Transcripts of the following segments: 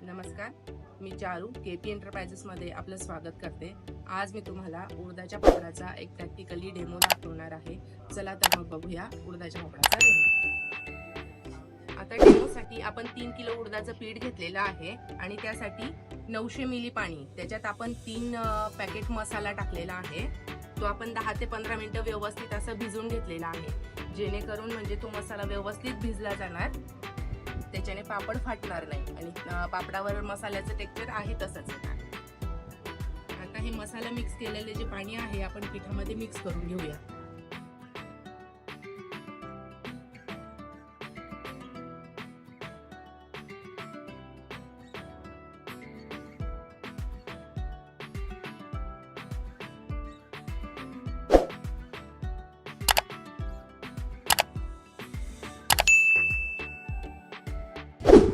नमस्कार, मी चारू केपी एंटरप्राइजेसमध्ये आपलं स्वागत करते। आज मी तुम्हाला उडदाच्या पापडाचा एक प्रॅक्टिकली डेमो दाखवणार आहे। चला तर मग बघूया उडदाच्या पापडाचा डेमो। आता डेमोसाठी आपण 3 किलो उडदाचं पीठ घेतलेलं आहे आणि त्यासाठी 900 मिली पाणी, त्याच्यात आपण 3 पॅकेट मसाला टाकलेला आहे। तो आपण 10 ते 15 मिनिटं व्यवस्थित असं भिजवून घेतलेला आहे, जेणेकरून म्हणजे तो मसाला व्यवस्थित भिजला जाणार, त्याच्याने पापड फाटणार नाही आणि पापडावर मसाल्याचं टेक्स्चर आहे तसंच येणार। आता हे मसाला मिक्स केलेले जे पाणी आहे आपण पिठामध्ये मिक्स करून घेऊया।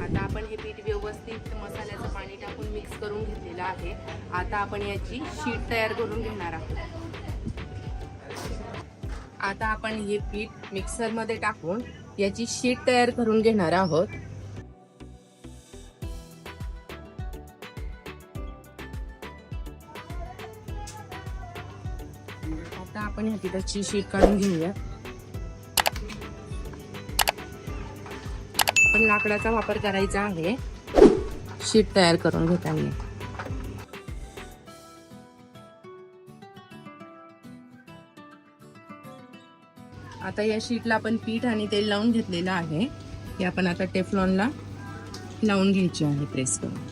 आता आपण हे पीठ व्यवस्थित मसाल्याचं पाणी टाकून मिक्स करून घेतलेलं आहे। आता आपण याची शीट तयार करून घेणार आहोत। आता आपण हे पीठ मिक्सर मध्ये टाकून याची शीट तयार करून घेणार आहोत। आता आपण या पिठाची शीट काढून घेऊया। पण लाकडाचा वापर करायचा आहे शीट तयार करून घेताना। आता या शीटला आपण पीठ आणि तेल लावून घेतलेलं आहे, हे आपण आता टेफ्लॉनला लावून घ्यायचे आहे प्रेस करून।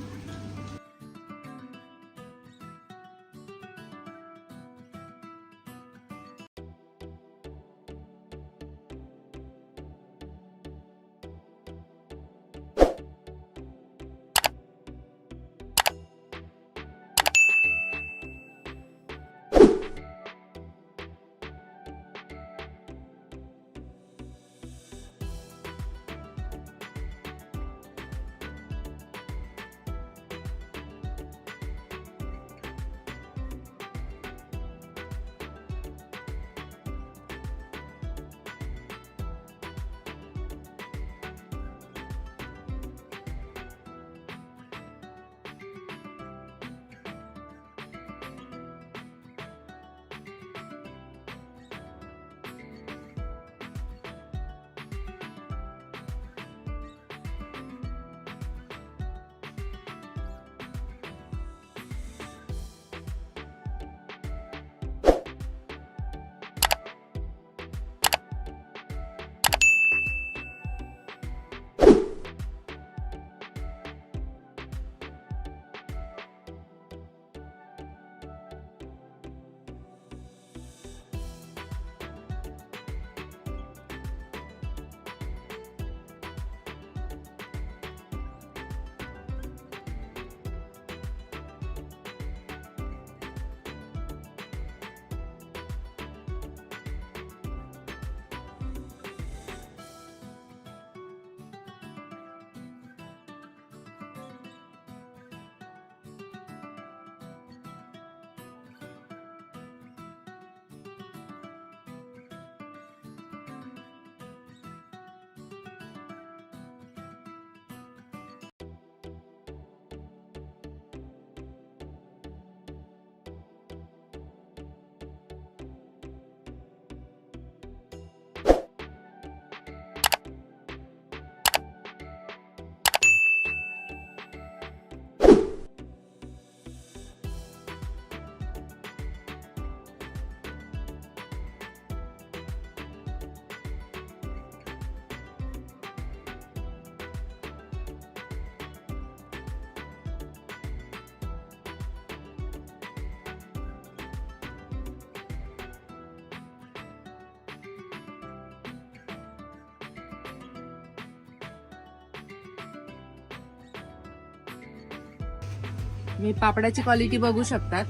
मी पापडाची क्वालिटी बघू शकतात,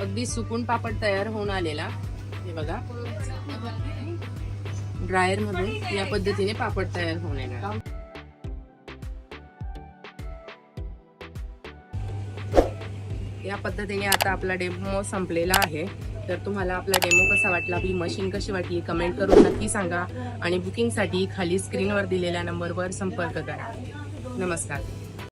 अगदी सुकून पापड तयार होऊन आलेला। हे बघा, ड्रायर मधून या पद्धतीने पापड तयार होऊन येणार। या पद्धतीने आता आपला डेमो संपलेला आहे। तर तुम्हाला आपला डेमो कसा वाटला, ही मशीन कशी वाटली कमेंट करून नक्की सांगा आणि बुकिंगसाठी खाली स्क्रीनवर दिलेल्या नंबरवर संपर्क करा। नमस्कार।